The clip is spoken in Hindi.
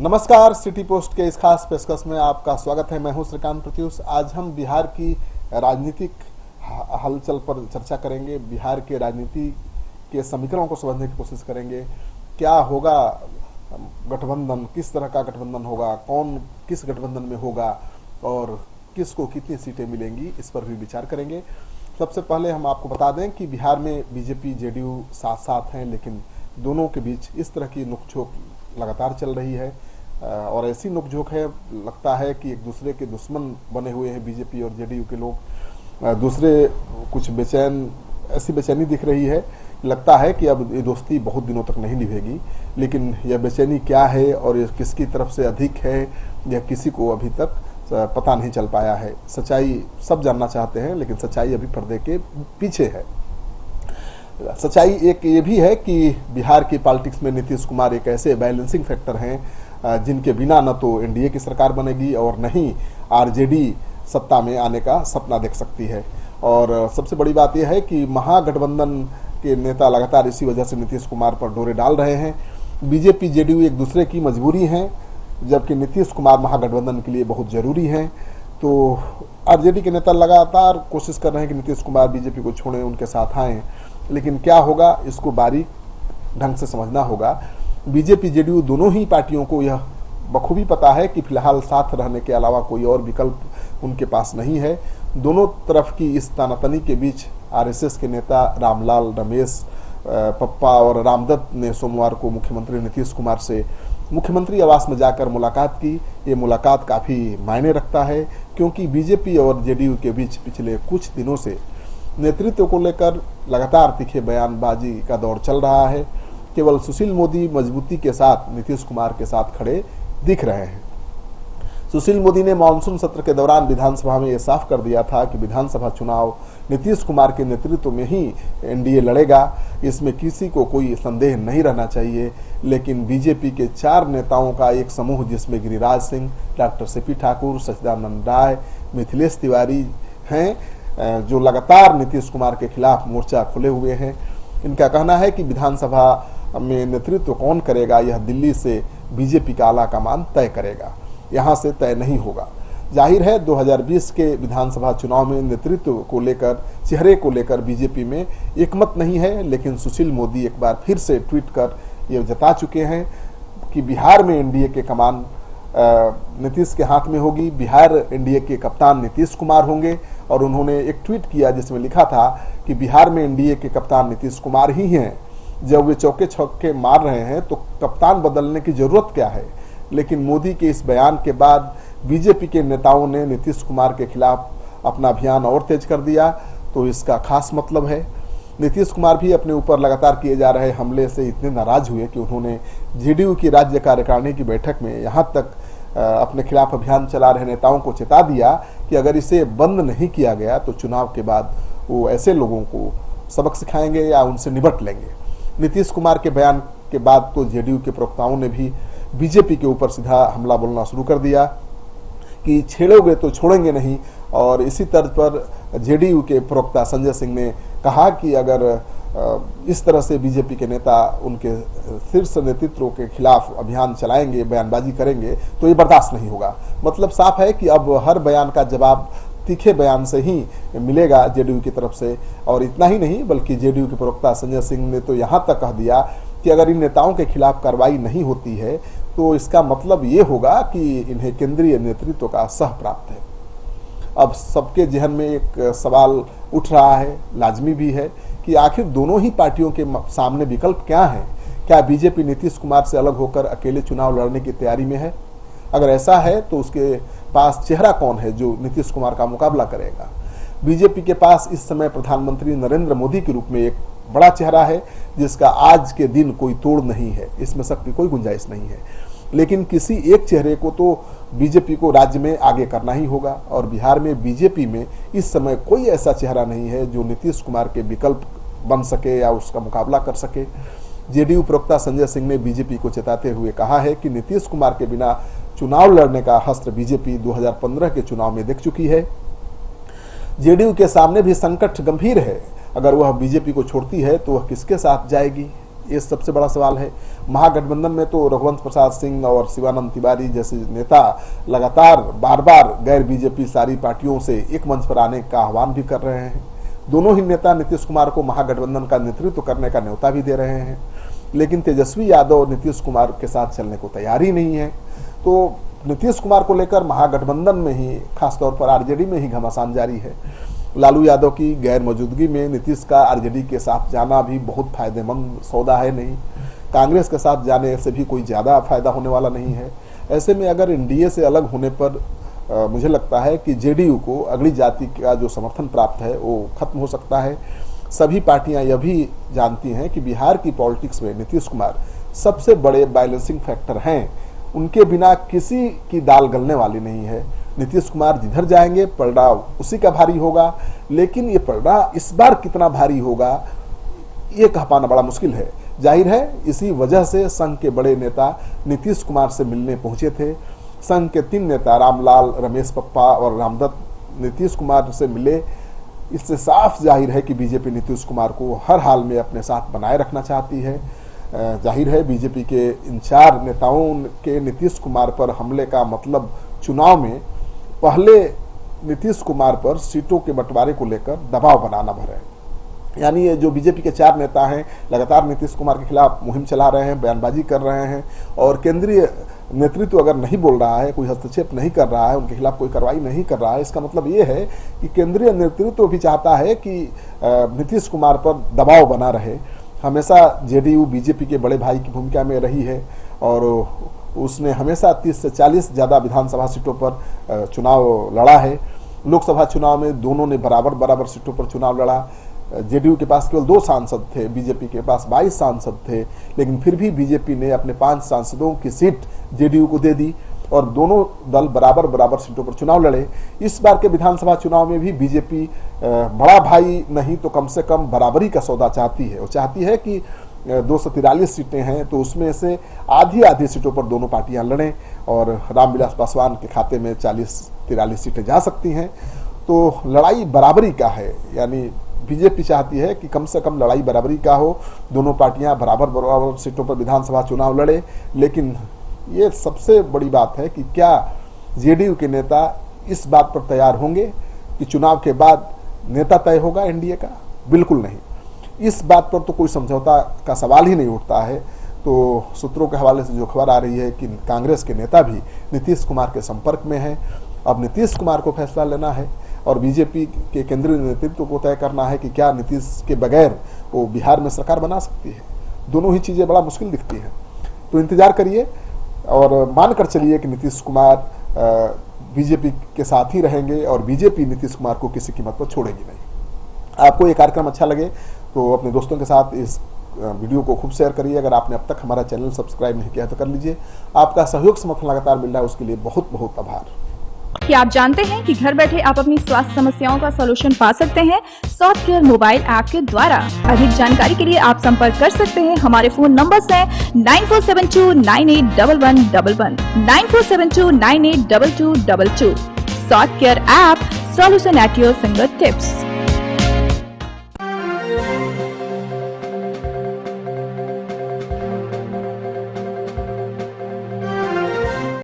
नमस्कार, सिटी पोस्ट के इस खास पेशकश में आपका स्वागत है। मैं हूं श्रीकांत प्रत्युष। आज हम बिहार की राजनीतिक हलचल पर चर्चा करेंगे। बिहार के राजनीति के समीकरणों को समझने की कोशिश करेंगे। क्या होगा गठबंधन, किस तरह का गठबंधन होगा, कौन किस गठबंधन में होगा और किसको कितनी सीटें मिलेंगी, इस पर भी विचार करेंगे। सबसे पहले हम आपको बता दें कि बिहार में बीजेपी जेडीयू साथ साथ हैं, लेकिन दोनों के बीच इस तरह की नोकझोंक लगातार चल रही है और ऐसी नोकझोंक है, लगता है कि एक दूसरे के दुश्मन बने हुए हैं बीजेपी और जेडीयू के लोग। दूसरे कुछ ऐसी बेचैनी दिख रही है, लगता है कि अब ये दोस्ती बहुत दिनों तक नहीं निभेगी। लेकिन यह बेचैनी क्या है और ये किसकी तरफ से अधिक है, यह किसी को अभी तक पता नहीं चल पाया है। सच्चाई सब जानना चाहते हैं, लेकिन सच्चाई अभी पर्दे के पीछे है। सच्चाई एक ये भी है कि बिहार की पॉलिटिक्स में नीतीश कुमार एक ऐसे बैलेंसिंग फैक्टर हैं जिनके बिना न तो एनडीए की सरकार बनेगी और न ही आरजेडी सत्ता में आने का सपना देख सकती है। और सबसे बड़ी बात यह है कि महागठबंधन के नेता लगातार इसी वजह से नीतीश कुमार पर डोरे डाल रहे हैं। बीजेपी जेडीयू एक दूसरे की मजबूरी हैं, जबकि नीतीश कुमार महागठबंधन के लिए बहुत जरूरी हैं। तो आरजेडी के नेता लगातार कोशिश कर रहे हैं कि नीतीश कुमार बीजेपी को छोड़ें, उनके साथ आएँ, लेकिन क्या होगा इसको बारीक ढंग से समझना होगा। बीजेपी जेडीयू दोनों ही पार्टियों को यह बखूबी पता है कि फिलहाल साथ रहने के अलावा कोई और विकल्प उनके पास नहीं है। दोनों तरफ की इस तानातनी के बीच आरएसएस के नेता रामलाल, रमेश पप्पा और रामदत्त ने सोमवार को मुख्यमंत्री नीतीश कुमार से मुख्यमंत्री आवास में जाकर मुलाकात की। ये मुलाकात काफ़ी मायने रखता है, क्योंकि बीजेपी और जेडीयू के बीच पिछले कुछ दिनों से नेतृत्व को लेकर लगातार तीखे बयानबाजी का दौर चल रहा है। केवल सुशील मोदी मजबूती के साथ नीतीश कुमार के साथ खड़े दिख रहे हैं। सुशील मोदी ने मानसून सत्र के दौरान विधानसभा में यह साफ कर दिया था कि विधानसभा चुनाव नीतीश कुमार के नेतृत्व में ही एनडीए लड़ेगा, इसमें किसी को कोई संदेह नहीं रहना चाहिए। लेकिन बीजेपी के 4 नेताओं का एक समूह, जिसमें गिरिराज सिंह, डॉक्टर सीपी ठाकुर, सच्चिदानंद राय, मिथिलेश तिवारी हैं, जो लगातार नीतीश कुमार के खिलाफ मोर्चा खुले हुए हैं। इनका कहना है कि विधानसभा में नेतृत्व कौन करेगा, यह दिल्ली से बीजेपी का आला कमान तय करेगा, यहाँ से तय नहीं होगा। जाहिर है 2020 के विधानसभा चुनाव में नेतृत्व को लेकर, चेहरे को लेकर बीजेपी में एकमत नहीं है, लेकिन सुशील मोदी एक बार फिर से ट्वीट कर ये जता चुके हैं कि बिहार में एनडीए के कमान नीतीश के हाथ में होगी। बिहार एनडीए के कप्तान नीतीश कुमार होंगे। और उन्होंने एक ट्वीट किया जिसमें लिखा था कि बिहार में एनडीए के कप्तान नीतीश कुमार ही हैं। जब वे चौके छक्के मार रहे हैं तो कप्तान बदलने की जरूरत क्या है। लेकिन मोदी के इस बयान के बाद बीजेपी के नेताओं ने नीतीश कुमार के खिलाफ अपना अभियान और तेज कर दिया। तो इसका खास मतलब है, नीतीश कुमार भी अपने ऊपर लगातार किए जा रहे हमले से इतने नाराज हुए कि उन्होंने जेडीयू की राज्य कार्यकारिणी की बैठक में यहाँ तक अपने खिलाफ अभियान चला रहे नेताओं को चेता दिया कि अगर इसे बंद नहीं किया गया तो चुनाव के बाद वो ऐसे लोगों को सबक सिखाएंगे या उनसे निपट लेंगे। नीतीश कुमार के बयान के बाद तो जेडीयू के प्रवक्ताओं ने भी बीजेपी के ऊपर सीधा हमला बोलना शुरू कर दिया कि छेड़ोगे तो छोड़ेंगे नहीं। और इसी तर्ज पर जेडीयू के प्रवक्ता संजय सिंह ने कहा कि अगर इस तरह से बीजेपी के नेता उनके शीर्ष नेतृत्व के खिलाफ अभियान चलाएंगे, बयानबाजी करेंगे, तो ये बर्दाश्त नहीं होगा। मतलब साफ है कि अब हर बयान का जवाब तीखे बयान से ही मिलेगा जेडीयू की तरफ से। और इतना ही नहीं, बल्कि जेडीयू के प्रवक्ता संजय सिंह ने तो यहाँ तक कह दिया कि अगर इन नेताओं के खिलाफ कार्रवाई नहीं होती है तो इसका मतलब ये होगा कि इन्हें केंद्रीय नेतृत्व का सह प्राप्त है। अब सबके जहन में एक सवाल उठ रहा है, लाजमी भी है, कि आखिर दोनों ही पार्टियों के सामने विकल्प क्या है। क्या बीजेपी नीतीश कुमार से अलग होकर अकेले चुनाव लड़ने की तैयारी में है? अगर ऐसा है तो उसके पास चेहरा कौन है जो नीतीश कुमार का मुकाबला करेगा? बीजेपी के पास इस समय प्रधानमंत्री नरेंद्र मोदी के रूप में एक बड़ा चेहरा है जिसका आज के दिन कोई तोड़ नहीं है, इसमें शक की कोई गुंजाइश नहीं है। लेकिन किसी एक चेहरे को तो बीजेपी को राज्य में आगे करना ही होगा। और बिहार में बीजेपी में इस समय कोई ऐसा चेहरा नहीं है जो नीतीश कुमार के विकल्प बन सके या उसका मुकाबला कर सके। जेडीयू प्रवक्ता संजय सिंह ने बीजेपी को चेताते हुए कहा है कि नीतीश कुमार के बिना चुनाव लड़ने का हस्त्र बीजेपी 2015 के चुनाव में देख चुकी है। जेडीयू के सामने भी संकट गंभीर है। अगर वह बीजेपी को छोड़ती है तो वह किसके साथ जाएगी? ये सबसे बड़ा सवाल है। महागठबंधन में तो रघुवंश प्रसाद सिंह और शिवानंद तिवारी जैसे नेता लगातार बार बार गैर बीजेपी सारी पार्टियों से एक मंच पर आने का आह्वान भी कर रहे हैं। दोनों ही नेता नीतीश कुमार को महागठबंधन का नेतृत्व करने का न्योता भी दे रहे हैं, लेकिन तेजस्वी यादव नीतीश कुमार के साथ चलने को तैयार ही नहीं है। तो नीतीश कुमार को लेकर महागठबंधन में ही, खासतौर पर आरजेडी में ही घमासान जारी है। लालू यादव की गैर मौजूदगी में नीतीश का आरजेडी के साथ जाना भी बहुत फायदेमंद सौदा है नहीं, कांग्रेस के साथ जाने से भी कोई ज़्यादा फायदा होने वाला नहीं है। ऐसे में अगर एनडीए से अलग होने पर मुझे लगता है कि जेडीयू को अगली जाति का जो समर्थन प्राप्त है वो खत्म हो सकता है। सभी पार्टियां यह भी जानती हैं कि बिहार की पॉलिटिक्स में नीतीश कुमार सबसे बड़े बैलेंसिंग फैक्टर हैं, उनके बिना किसी की दाल गलने वाली नहीं है। नीतीश कुमार जिधर जाएंगे पलड़ा उसी का भारी होगा, लेकिन ये पलड़ा इस बार कितना भारी होगा ये कह पाना बड़ा मुश्किल है। जाहिर है इसी वजह से संघ के बड़े नेता नीतीश कुमार से मिलने पहुंचे थे। संघ के 3 नेता रामलाल, रमेश पप्पा और रामदत्त नीतीश कुमार से मिले। इससे साफ जाहिर है कि बीजेपी नीतीश कुमार को हर हाल में अपने साथ बनाए रखना चाहती है। जाहिर है बीजेपी के इन 4 नेताओं के नीतीश कुमार पर हमले का मतलब चुनाव में पहले नीतीश कुमार पर सीटों के बंटवारे को लेकर दबाव बनाना भर है। यानी ये जो बीजेपी के 4 नेता हैं लगातार नीतीश कुमार के खिलाफ मुहिम चला रहे हैं, बयानबाजी कर रहे हैं, और केंद्रीय नेतृत्व अगर नहीं बोल रहा है, कोई हस्तक्षेप नहीं कर रहा है, उनके खिलाफ कोई कार्रवाई नहीं कर रहा है, इसका मतलब ये है कि केंद्रीय नेतृत्व भी चाहता है कि नीतीश कुमार पर दबाव बना रहे। हमेशा जेडीयू बीजेपी के बड़े भाई की भूमिका में रही है और उसने हमेशा 30 से 40 ज़्यादा विधानसभा सीटों पर चुनाव लड़ा है। लोकसभा चुनाव में दोनों ने बराबर सीटों पर चुनाव लड़ा। जेडीयू के पास केवल 2 सांसद थे, बीजेपी के पास 22 सांसद थे, लेकिन फिर भी बीजेपी ने अपने 5 सांसदों की सीट जेडीयू को दे दी और दोनों दल बराबर सीटों पर चुनाव लड़े। इस बार के विधानसभा चुनाव में भी बीजेपी बड़ा भाई नहीं तो कम से कम बराबरी का सौदा चाहती है। वो चाहती है कि 243 सीटें हैं तो उसमें से आधी सीटों पर दोनों पार्टियां लड़ें और रामविलास पासवान के खाते में 40-43 सीटें जा सकती हैं। तो लड़ाई बराबरी का है, यानी बीजेपी चाहती है कि कम से कम लड़ाई बराबरी का हो, दोनों पार्टियां बराबर सीटों पर विधानसभा चुनाव लड़े। लेकिन ये सबसे बड़ी बात है कि क्या जेडीयू के नेता इस बात पर तैयार होंगे कि चुनाव के बाद नेता तय होगा एनडीए का? बिल्कुल नहीं। इस बात पर तो कोई समझौता का सवाल ही नहीं उठता है। तो सूत्रों के हवाले से जो खबर आ रही है कि कांग्रेस के नेता भी नीतीश कुमार के संपर्क में हैं। अब नीतीश कुमार को फैसला लेना है और बीजेपी के केंद्रीय नेतृत्व को तय करना है कि क्या नीतीश के बगैर वो बिहार में सरकार बना सकती है। दोनों ही चीज़ें बड़ा मुश्किल दिखती हैं। तो इंतजार करिए और मानकर चलिए कि नीतीश कुमार बीजेपी के साथ ही रहेंगे और बीजेपी नीतीश कुमार को किसी कीमत पर छोड़ेगी नहीं। आपको ये कार्यक्रम अच्छा लगे तो अपने दोस्तों के साथ इस वीडियो को खूब शेयर करिए। अगर आपने अब तक हमारा चैनल सब्सक्राइब नहीं किया तो कर लीजिए। आपका सहयोग समर्थन लगातार मिल रहा है, उसके लिए बहुत बहुत आभार। क्या आप जानते हैं कि घर बैठे आप अपनी स्वास्थ्य समस्याओं का सलूशन पा सकते हैं सॉफ्ट केयर मोबाइल ऐप के द्वारा। अधिक जानकारी के लिए आप संपर्क कर सकते हैं। हमारे फोन नंबर्स हैं 9472981111, 9472982222। Soft care app, solution at your finger tips.